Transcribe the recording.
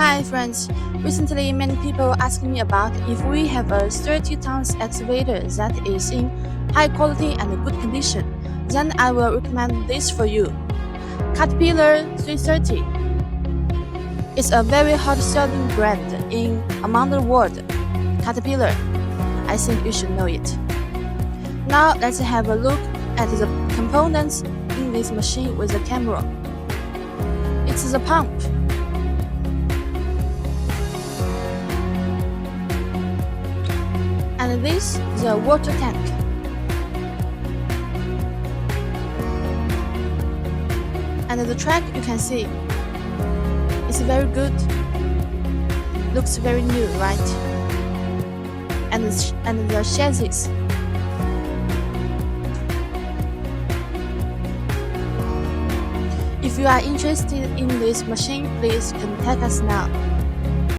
Hi friends, recently many people ask me about if we have a 30 tons excavator that is in high quality and good condition, then I will recommend this for you. CAT323 is a very hot selling brand in among the world. Caterpillar, I think you should know it. Now let's have a look at the components in this machine with the camera. It's the pump. And this is the water tank. And the track you can see is very good. Looks very new, right? And the chassis. If you are interested in this machine, please contact us now.